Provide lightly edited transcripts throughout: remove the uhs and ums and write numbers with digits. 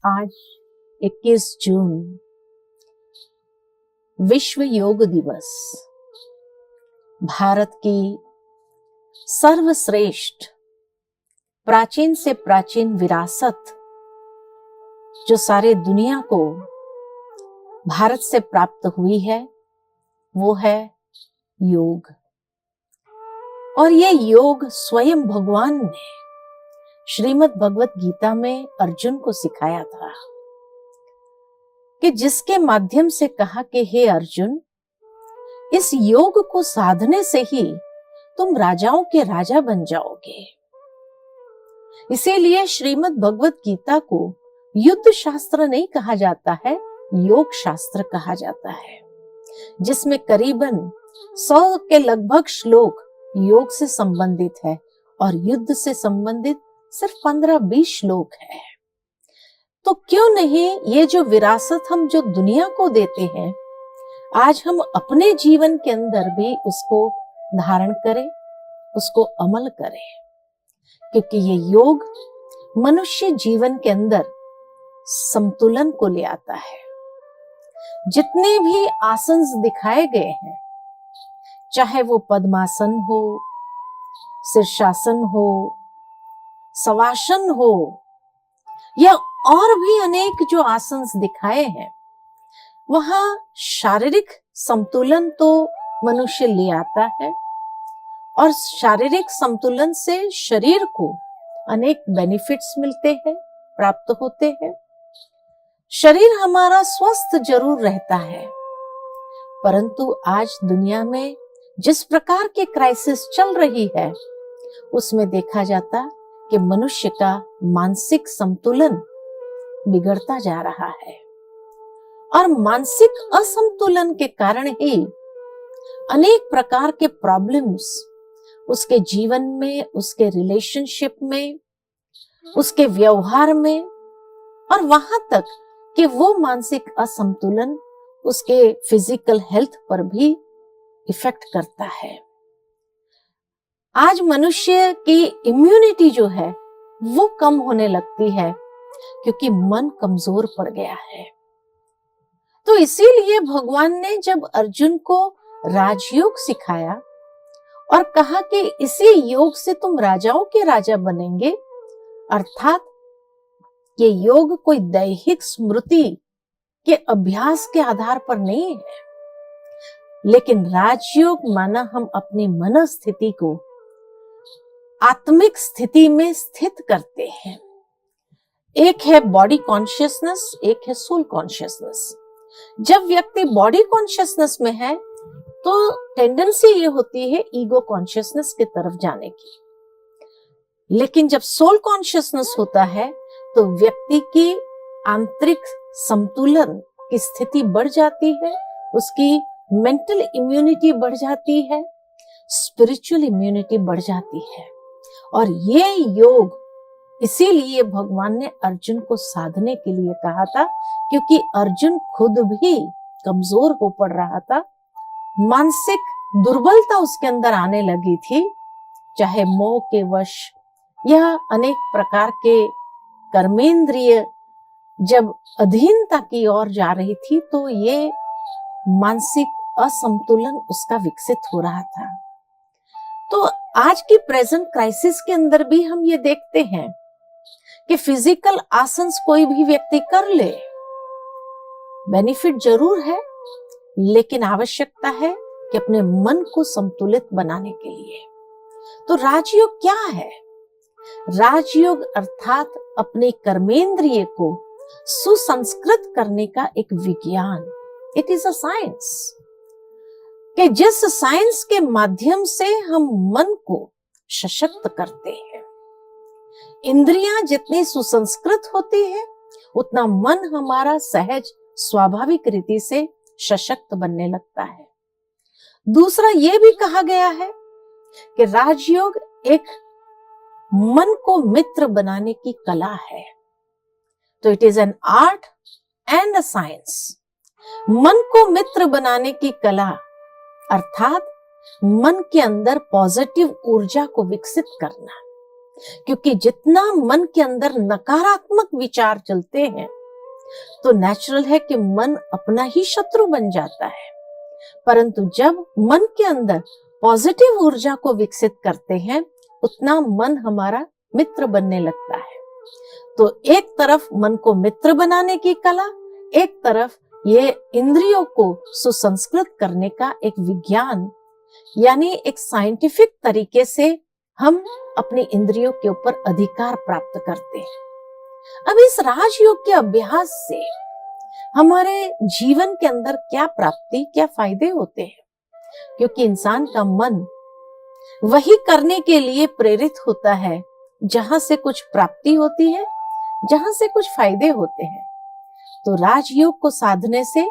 आज 21 जून विश्व योग दिवस, भारत की सर्वश्रेष्ठ प्राचीन से प्राचीन विरासत जो सारे दुनिया को भारत से प्राप्त हुई है वो है योग। और ये योग स्वयं भगवान ने श्रीमद् भगवत गीता में अर्जुन को सिखाया था कि जिसके माध्यम से कहा कि हे अर्जुन, इस योग को साधने से ही तुम राजाओं के राजा बन जाओगे। इसीलिए श्रीमद् भगवत गीता को युद्ध शास्त्र नहीं कहा जाता है, योग शास्त्र कहा जाता है, जिसमें करीबन 100 के लगभग श्लोक योग से संबंधित है और युद्ध से संबंधित सिर्फ 15-20 श्लोक है। तो क्यों नहीं ये जो विरासत हम जो दुनिया को देते हैं, आज हम अपने जीवन के अंदर भी उसको धारण करें, उसको अमल करें, क्योंकि ये योग मनुष्य जीवन के अंदर संतुलन को ले आता है। जितने भी आसन दिखाए गए हैं, चाहे वो पद्मासन हो, शीर्षासन हो, शवासन हो या और भी अनेक जो आसन दिखाए हैं, वहां शारीरिक संतुलन तो मनुष्य ले आता है और शारीरिक संतुलन से शरीर को अनेक बेनिफिट्स मिलते हैं, प्राप्त होते हैं। शरीर हमारा स्वस्थ जरूर रहता है, परंतु आज दुनिया में जिस प्रकार की क्राइसिस चल रही है, उसमें देखा जाता कि मनुष्य का मानसिक संतुलन बिगड़ता जा रहा है और मानसिक असंतुलन के कारण ही अनेक प्रकार के प्रॉब्लम्स उसके जीवन में, उसके रिलेशनशिप में, उसके व्यवहार में, और वहां तक कि वो मानसिक असंतुलन उसके फिजिकल हेल्थ पर भी इफेक्ट करता है। आज मनुष्य की इम्यूनिटी जो है वो कम होने लगती है क्योंकि मन कमजोर पड़ गया है। तो इसीलिए भगवान ने जब अर्जुन को राजयोग सिखाया और कहा कि इसी योग से तुम राजाओं के राजा बनेंगे, अर्थात ये योग कोई दैहिक स्मृति के अभ्यास के आधार पर नहीं है, लेकिन राजयोग माना हम अपनी मनस्थिति को आत्मिक स्थिति में स्थित करते हैं। एक है बॉडी कॉन्शियसनेस, एक है सोल कॉन्शियसनेस। जब व्यक्ति बॉडी कॉन्शियसनेस में है तो टेंडेंसी ये होती है ईगो कॉन्शियसनेस की तरफ जाने की, लेकिन जब सोल कॉन्शियसनेस होता है तो व्यक्ति की आंतरिक संतुलन की स्थिति बढ़ जाती है, उसकी मेंटल इम्यूनिटी बढ़ जाती है, स्पिरिचुअल इम्यूनिटी बढ़ जाती है। और ये योग इसीलिए भगवान ने अर्जुन को साधने के लिए कहा था, क्योंकि अर्जुन खुद भी कमजोर हो पड़ रहा था, मानसिक दुर्बलता उसके अंदर आने लगी थी, चाहे मोह के वश या अनेक प्रकार के कर्मेंद्रिय जब अधीनता की ओर जा रही थी, तो ये मानसिक असंतुलन उसका विकसित हो रहा था। तो आज की प्रेजेंट क्राइसिस के अंदर भी हम ये देखते हैं कि फिजिकल आसन कोई भी व्यक्ति कर ले, बेनिफिट जरूर है, लेकिन आवश्यकता है कि अपने मन को संतुलित बनाने के लिए। तो राजयोग क्या है? राजयोग अर्थात अपने कर्मेंद्रिय को सुसंस्कृत करने का एक विज्ञान, इट इज अ साइंस, कि जिस साइंस के माध्यम से हम मन को सशक्त करते हैं। इंद्रियां जितनी सुसंस्कृत होती है, उतना मन हमारा सहज स्वाभाविक रीति से सशक्त बनने लगता है। दूसरा ये भी कहा गया है कि राजयोग एक मन को मित्र बनाने की कला है। तो it is an art and a science. मन को मित्र बनाने की कला अर्थात मन के अंदर पॉजिटिव ऊर्जा को विकसित करना, क्योंकि जितना मन के अंदर नकारात्मक विचार चलते हैं तो नेचुरल है कि मन अपना ही शत्रु बन जाता है। परंतु जब मन के अंदर पॉजिटिव ऊर्जा को विकसित करते हैं, उतना मन हमारा मित्र बनने लगता है। तो एक तरफ मन को मित्र बनाने की कला, एक तरफ ये इंद्रियों को सुसंस्कृत करने का एक विज्ञान, यानी एक साइंटिफिक तरीके से हम अपनी इंद्रियों के ऊपर अधिकार प्राप्त करते हैं। अब इस राजयोग के अभ्यास से हमारे जीवन के अंदर क्या प्राप्ति, क्या फायदे होते हैं? क्योंकि इंसान का मन वही करने के लिए प्रेरित होता है जहां से कुछ प्राप्ति होती है, जहां से कुछ फायदे होते हैं। तो राजयोग को साधने से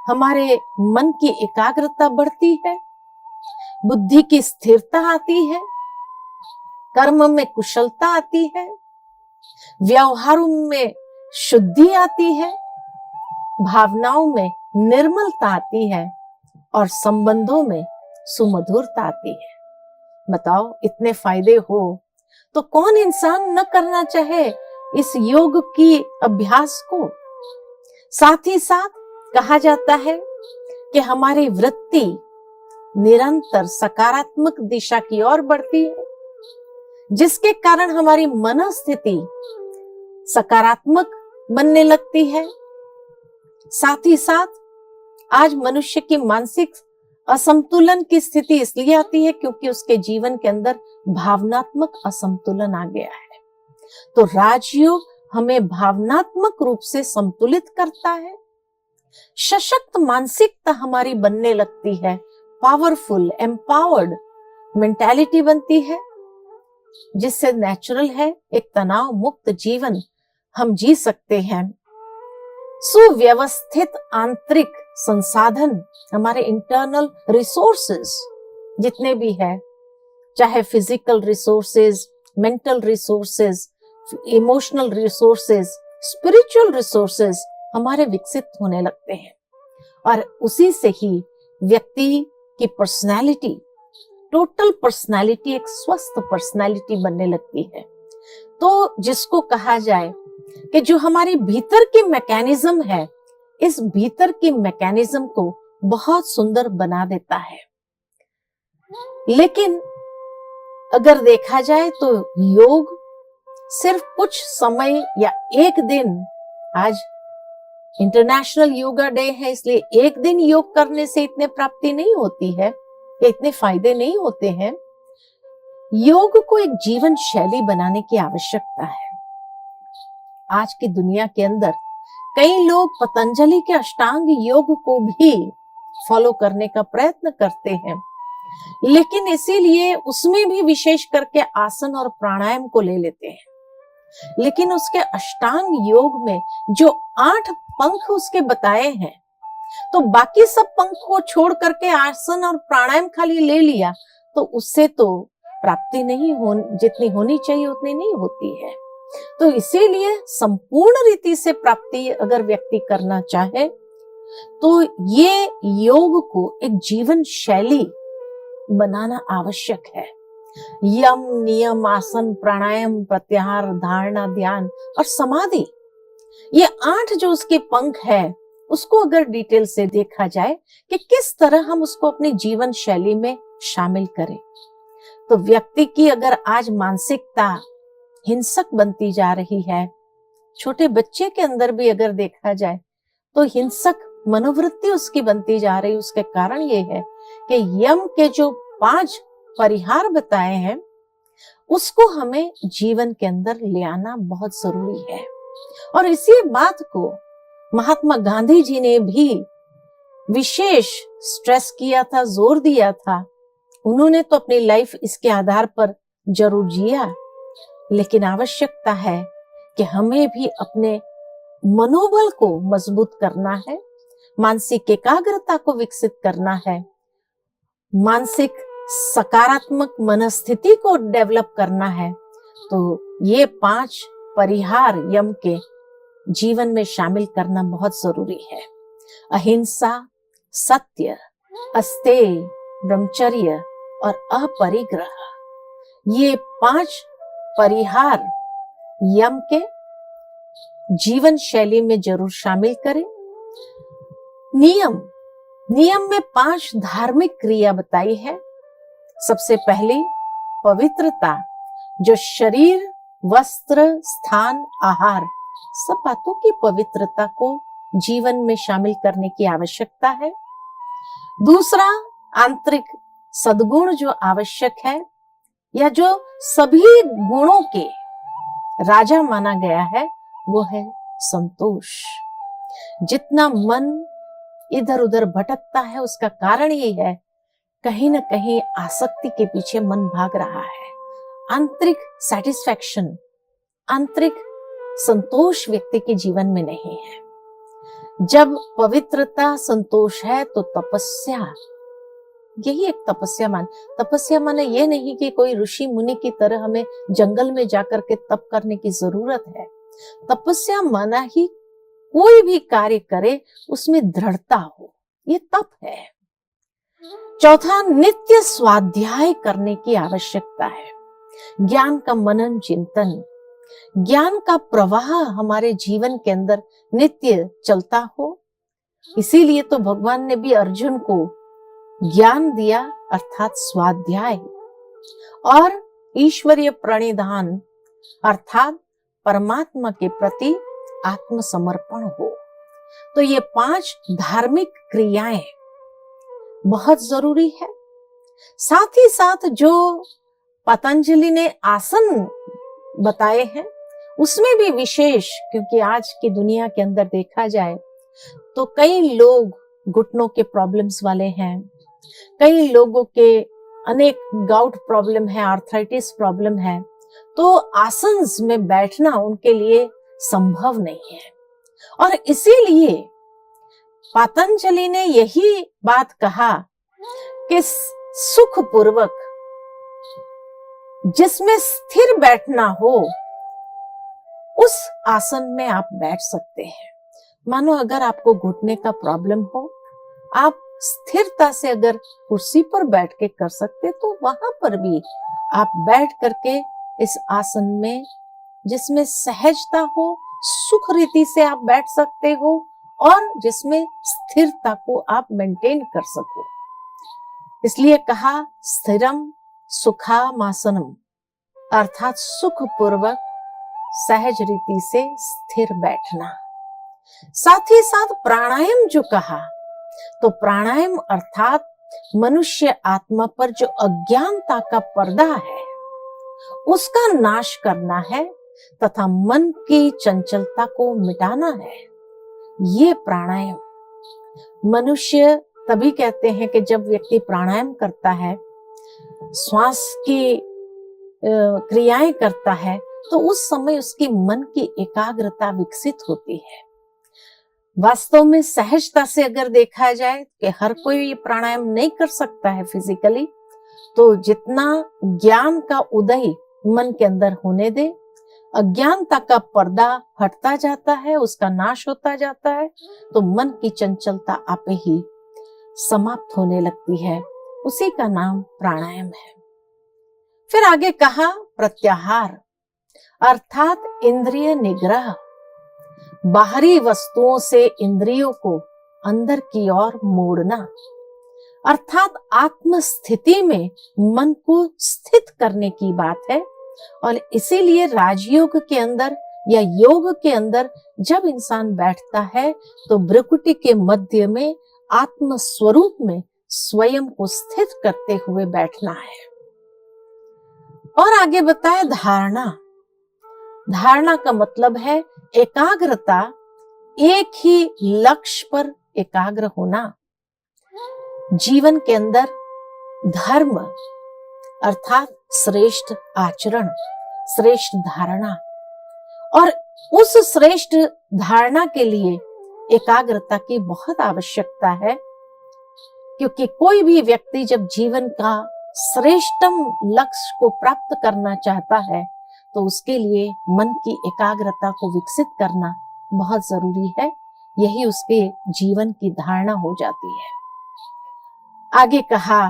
हमारे मन की एकाग्रता बढ़ती है, बुद्धि की स्थिरता आती है, कर्म में कुशलता आती है, व्यवहारों में शुद्धि आती है, भावनाओं में निर्मलता आती है और संबंधों में सुमधुरता आती है। बताओ, इतने फायदे हो तो कौन इंसान न करना चाहे इस योग की अभ्यास को। साथ ही साथ कहा जाता है कि हमारी वृत्ति निरंतर सकारात्मक दिशा की ओर बढ़ती है, जिसके कारण हमारी मनोस्थिति सकारात्मक बनने लगती है। साथ ही साथ आज मनुष्य की मानसिक असंतुलन की स्थिति इसलिए आती है क्योंकि उसके जीवन के अंदर भावनात्मक असंतुलन आ गया है। तो राजयोग हमें भावनात्मक रूप से संतुलित करता है, सशक्त मानसिकता हमारी बनने लगती है, पावरफुल एम्पावर्ड मेंटालिटी बनती है, जिससे नेचुरल है एक तनाव मुक्त जीवन हम जी सकते हैं। सुव्यवस्थित आंतरिक संसाधन, हमारे इंटरनल रिसोर्सेज जितने भी है, चाहे physical resources, mental resources, emotional resources, spiritual resources हमारे विकसित होने लगते हैं और उसी से ही व्यक्ति की पर्सनालिटी, टोटल पर्सनालिटी एक स्वस्थ पर्सनालिटी बनने लगती है। तो जिसको कहा जाए कि जो हमारे भीतर की मैकेनिज्म है, इस भीतर की मैकेनिज्म को बहुत सुंदर बना देता है। लेकिन अगर देखा जाए तो योग सिर्फ कुछ समय या एक दिन, आज इंटरनेशनल योगा डे है इसलिए एक दिन योग करने से इतने प्राप्ति नहीं होती है, इतने फायदे नहीं होते हैं। योग को एक जीवन शैली बनाने की आवश्यकता है। आज की दुनिया के अंदर कई लोग पतंजलि के अष्टांग योग को भी फॉलो करने का प्रयत्न करते हैं, लेकिन इसीलिए उसमें भी विशेष करके आसन और प्राणायाम को ले लेते हैं। लेकिन उसके अष्टांग योग में जो 8 पंख उसके बताए हैं, तो बाकी सब पंख को छोड़ करके आसन और प्राणायाम खाली ले लिया तो उससे तो प्राप्ति नहीं जितनी होनी चाहिए उतनी नहीं होती है। तो इसीलिए संपूर्ण रीति से प्राप्ति अगर व्यक्ति करना चाहे तो ये योग को एक जीवन शैली बनाना आवश्यक है। यम, नियम, आसन, प्राणायाम, प्रत्याहार, धारणा, ध्यान और समाधि, ये 8 जो उसके पंख है, उसको अगर डिटेल से देखा जाए कि किस तरह हम उसको अपनी जीवन शैली में शामिल करें, तो व्यक्ति की अगर आज मानसिकता हिंसक बनती जा रही है, छोटे बच्चे के अंदर भी अगर देखा जाए तो हिंसक मनोवृत्ति उसकी बनती जा रही, उसके कारण ये है कि यम के जो 5 परिहार बताए हैं उसको हमें जीवन के अंदर ले आना बहुत जरूरी है। और इसी बात को महात्मा गांधी जी ने भी विशेष स्ट्रेस किया था, जोर दिया था। उन्होंने तो अपनी लाइफ इसके आधार पर जरूर जिया, लेकिन आवश्यकता है कि हमें भी अपने मनोबल को मजबूत करना है, मानसिक एकाग्रता को विकसित करना है, मानसिक सकारात्मक मनस्थिति को डेवलप करना है। तो ये 5 परिहार यम के जीवन में शामिल करना बहुत जरूरी है। अहिंसा, सत्य, अस्तेय, ब्रह्मचर्य और अपरिग्रह, ये 5 परिहार यम के जीवन शैली में जरूर शामिल करें। नियम में 5 धार्मिक क्रिया बताई है। सबसे पहली पवित्रता, जो शरीर, वस्त्र, स्थान, आहार, सब बातों की पवित्रता को जीवन में शामिल करने की आवश्यकता है। दूसरा, आंतरिक सद्गुण जो आवश्यक है, या जो सभी गुणों के राजा माना गया है, वो है संतोष। जितना मन इधर उधर भटकता है, उसका कारण ये है, कहीं ना कहीं आसक्ति के पीछे मन भाग रहा है। आंतरिक सैटिस्फैक्शन, आंतरिक संतोष व्यक्ति के जीवन में नहीं है। जब पवित्रता, संतोष है, तो तपस्या, यही एक तपस्या माने ये नहीं कि कोई ऋषि मुनि की तरह हमें जंगल में जाकर के तप करने की जरूरत है। तपस्या माना ही कोई भी कार्य करे उसमें दृढ़ता हो, ये तप है। चौथा, नित्य स्वाध्याय करने की आवश्यकता है। ज्ञान का मनन चिंतन, ज्ञान का प्रवाह हमारे जीवन के अंदर नित्य चलता हो। इसीलिए तो भगवान ने भी अर्जुन को ज्ञान दिया, अर्थात स्वाध्याय, और ईश्वरीय प्रणिधान, अर्थात परमात्मा के प्रति आत्मसमर्पण हो। तो ये 5 धार्मिक क्रियाएं बहुत जरूरी है। साथ ही साथ जो पतंजलि ने आसन बताए हैं, उसमें भी विशेष, क्योंकि आज की दुनिया के अंदर देखा जाए तो कई लोग घुटनों के प्रॉब्लम्स वाले हैं, कई लोगों के अनेक गाउट प्रॉब्लम है, आर्थराइटिस प्रॉब्लम है, तो आसन्स में बैठना उनके लिए संभव नहीं है। और इसीलिए पतंजलि ने यही बात कहा कि सुखपूर्वक, जिसमें स्थिर बैठना हो, उस आसन में आप बैठ सकते हैं। मानो अगर आपको घुटने का प्रॉब्लम हो, आप स्थिरता से अगर कुर्सी पर बैठ के कर सकते, तो वहां पर भी आप बैठ करके इस आसन में, जिसमें सहजता हो, सुख रीति से आप बैठ सकते हो, और जिसमें स्थिरता को आप मेंटेन कर सको। इसलिए कहा स्थिरम सुखामासनम, अर्थात सुखपूर्वक सहज रीति से स्थिर बैठना। साथ ही साथ प्राणायाम जो कहा, तो प्राणायाम अर्थात मनुष्य आत्मा पर जो अज्ञानता का पर्दा है, उसका नाश करना है तथा मन की चंचलता को मिटाना है। ये प्राणायाम मनुष्य तभी कहते हैं कि जब व्यक्ति प्राणायाम करता है, श्वास की क्रियाएं करता है, तो उस समय उसकी मन की एकाग्रता विकसित होती है। वास्तव में सहजता से अगर देखा जाए कि हर कोई ये प्राणायाम नहीं कर सकता है फिजिकली, तो जितना ज्ञान का उदय मन के अंदर होने दे, अज्ञानता का पर्दा हटता जाता है, उसका नाश होता जाता है, तो मन की चंचलता आपे ही समाप्त होने लगती है। उसी का नाम प्राणायाम है। फिर आगे कहा प्रत्याहार, अर्थात इंद्रिय निग्रह, बाहरी वस्तुओं से इंद्रियों को अंदर की ओर मोड़ना, अर्थात आत्म स्थिति में मन को स्थित करने की बात है। और इसीलिए राजयोग के अंदर या योग के अंदर जब इंसान बैठता है, तो भ्रुकुटी के मध्य में आत्म स्वरूप में स्वयं को स्थित करते हुए बैठना है। और आगे बताए धारणा। धारणा का मतलब है एकाग्रता, एक ही लक्ष्य पर एकाग्र होना। जीवन के अंदर धर्म अर्थात श्रेष्ठ आचरण, श्रेष्ठ धारणा, और उस श्रेष्ठ धारणा के लिए एकाग्रता की बहुत आवश्यकता है। क्योंकि कोई भी व्यक्ति जब जीवन का श्रेष्ठतम लक्ष्य को प्राप्त करना चाहता है, तो उसके लिए मन की एकाग्रता को विकसित करना बहुत जरूरी है। यही उसके जीवन की धारणा हो जाती है। आगे कहा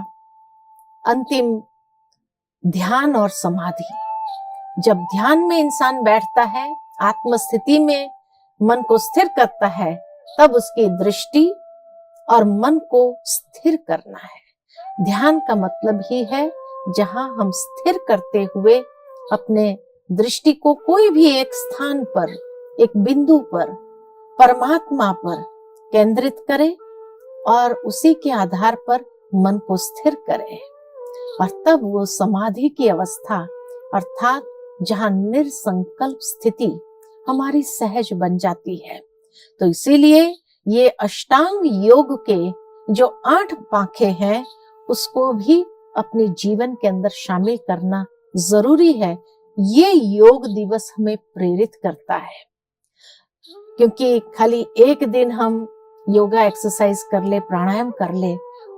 अंतिम ध्यान और समाधि। जब ध्यान में इंसान बैठता है, आत्म स्थिति में मन को स्थिर करता है, तब उसकी दृष्टि और मन को स्थिर करना है। ध्यान का मतलब ही है जहां हम स्थिर करते हुए अपने दृष्टि को कोई भी एक स्थान पर, एक बिंदु पर, परमात्मा पर केंद्रित करें और उसी के आधार पर मन को स्थिर करें, और तब वो समाधि की अवस्था अर्थात जहां निर्संकल्प स्थिति हमारी सहज बन जाती है। तो इसीलिए ये अष्टांग योग के जो 8 पांखे हैं उसको भी अपने जीवन के अंदर शामिल करना जरूरी है। ये योग दिवस हमें प्रेरित करता है, क्योंकि खाली एक दिन हम योगा एक्सरसाइज कर ले, प्राणायाम कर ले,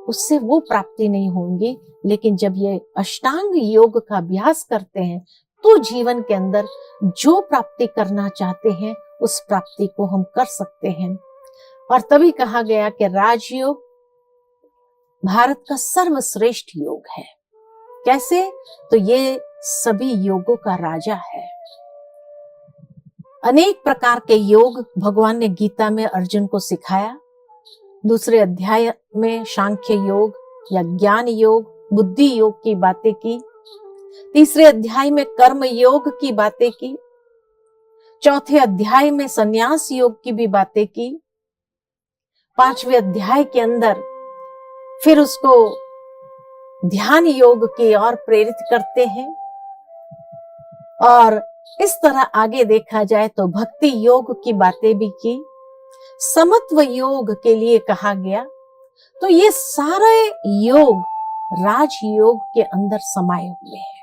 उससे वो प्राप्ति नहीं होंगी। लेकिन जब ये अष्टांग योग का अभ्यास करते हैं तो जीवन के अंदर जो प्राप्ति करना चाहते हैं उस प्राप्ति को हम कर सकते हैं। और तभी कहा गया कि राजयोग भारत का सर्वश्रेष्ठ योग है। कैसे? तो ये सभी योगों का राजा है। अनेक प्रकार के योग भगवान ने गीता में अर्जुन को सिखाया। दूसरे अध्याय में सांख्य योग या ज्ञान योग, बुद्धि योग की बातें की। तीसरे अध्याय में कर्म योग की बातें की। चौथे अध्याय में संन्यास योग की भी बातें की। 5वें अध्याय के अंदर फिर उसको ध्यान योग की ओर प्रेरित करते हैं। और इस तरह आगे देखा जाए तो भक्ति योग की बातें भी की, समत्व योग के लिए कहा गया। तो ये सारे योग राजयोग के अंदर समाये हुए हैं।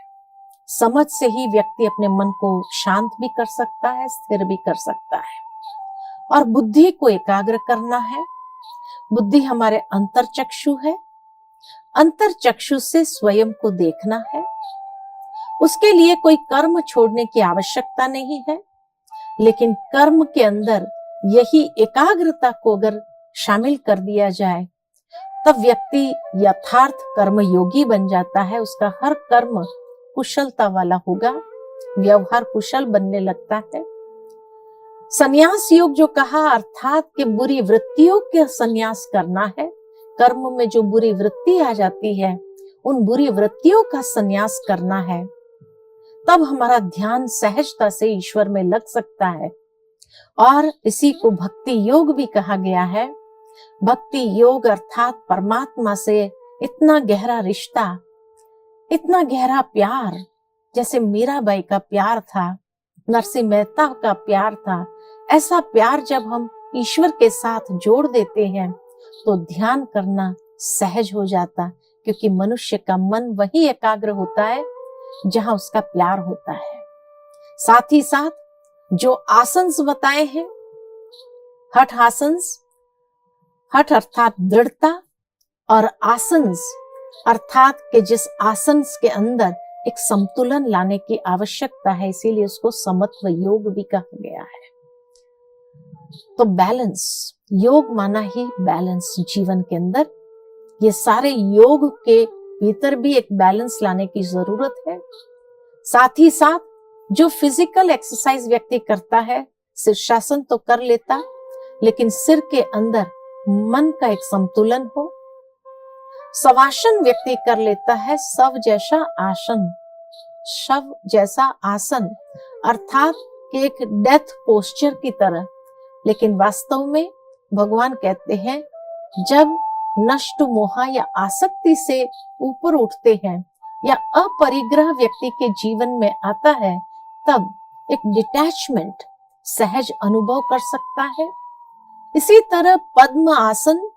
समझ से ही व्यक्ति अपने मन को शांत भी कर सकता है, स्थिर भी कर सकता है। और बुद्धि को एकाग्र करना है। बुद्धि हमारे अंतरचक्षु है। अंतरचक्षु से स्वयं को देखना है। उसके लिए कोई कर्म छोड़ने की आवश्यकता नहीं है, लेकिन कर्म के अंदर यही एकाग्रता को अगर शामिल कर दिया जाए तब व्यक्ति यथार्थ कर्म योगी बन जाता है। उसका हर कर्म कुशलता वाला होगा, व्यवहार कुशल बनने लगता है। संन्यास योग जो कहा अर्थात कि बुरी वृत्तियों के संन्यास करना है। कर्म में जो बुरी वृत्ति आ जाती है उन बुरी वृत्तियों का संन्यास करना है, तब हमारा ध्यान सहजता से ईश्वर में लग सकता है। और इसी को भक्ति योग भी कहा गया है। भक्ति योग अर्थात परमात्मा से इतना गहरा रिश्ता, इतना गहरा प्यार, जैसे मीराबाई का प्यार था, नरसिंह मेहता का प्यार था, ऐसा प्यार जब हम ईश्वर के साथ जोड़ देते हैं तो ध्यान करना सहज हो जाता, क्योंकि मनुष्य का मन वही एकाग्र होता है जहां उसका प्यार होता है। साथ ही साथ जो आसंस बताए हैं, हठ आसंस, हठ अर्थात दृढ़ता, और आसंस अर्थात कि जिस आसंस के अंदर एक संतुलन लाने की आवश्यकता है, इसीलिए उसको समत्व योग भी कहा गया है। तो बैलेंस, योग माना ही बैलेंस जीवन के अंदर। ये सारे योग के भीतर भी एक बैलेंस लाने की जरूरत है। साथ ही साथ जो फिजिकल एक्सरसाइज व्यक्ति करता है, शीर्षासन तो कर लेता, लेकिन सिर के अंदर मन का एक संतुलन हो। शवासन व्यक्ति कर लेता है, शव जैसा आसन, शव जैसा आसन अर्थात कि एक डेथ पोस्चर की तरह। लेकिन वास्तव में भगवान कहते हैं जब नष्ट मोह या आसक्ति से ऊपर उठते हैं या अपरिग्रह व्यक्ति के जीवन में आता है, तब एक डिटैचमेंट सहज अनुभव कर सकता है। इसी तरह पद्म आसन,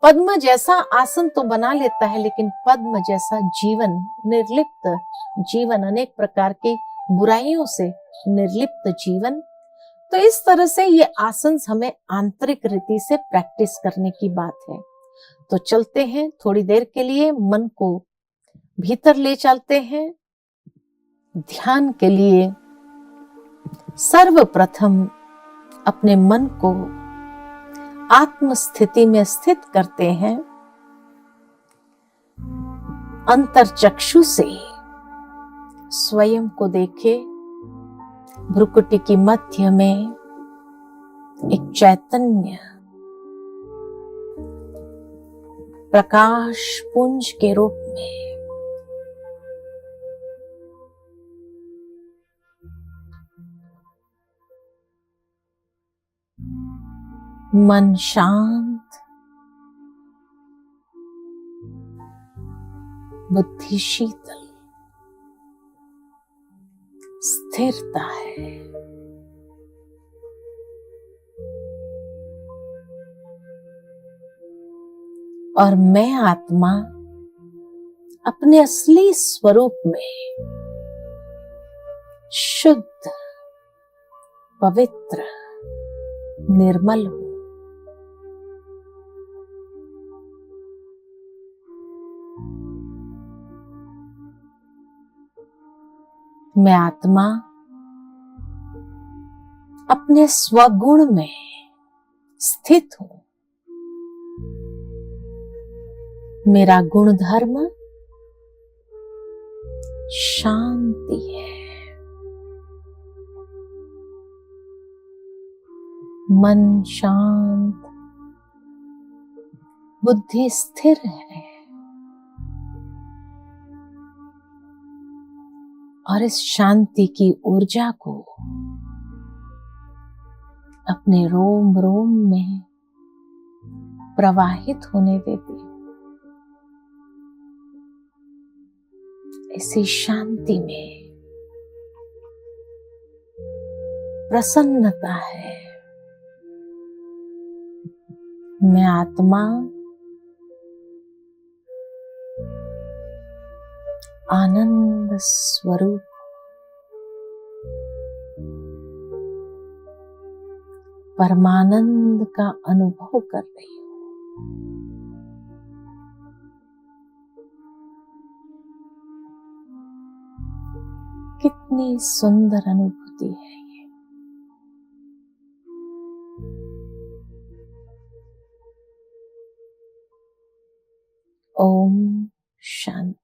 पद्म जैसा आसन तो बना लेता है, लेकिन पद्म जैसा जीवन, निर्लिप्त जीवन, अनेक प्रकार की बुराइयों से निर्लिप्त जीवन। तो इस तरह से ये आसन हमें आंतरिक रीति से प्रैक्टिस करने की बात है। तो चलते हैं, थोड़ी देर के लिए मन को भीतर ले चलते हैं। ध्यान के लिए सर्वप्रथम अपने मन को आत्म स्थिति में स्थित करते हैं। अंतरचक्षु से स्वयं को देखे, भ्रुकुटी की मध्य में एक चैतन्य प्रकाश पुंज के रूप में मन शांत, बुद्धि शीतल, स्थिरता है। और मैं आत्मा अपने असली स्वरूप में शुद्ध, पवित्र, निर्मल हूं। मैं आत्मा अपने स्वगुण में स्थित हूं। मेरा गुण धर्म शांति है। मन शांत, बुद्धि स्थिर है। और इस शांति की ऊर्जा को अपने रोम रोम में प्रवाहित होने देती हूं। इसी शांति में प्रसन्नता है। मैं आत्मा आनंद स्वरूप, परमानंद का अनुभव कर रही हूं। कितनी सुंदर अनुभूति है ये। ओम शांति।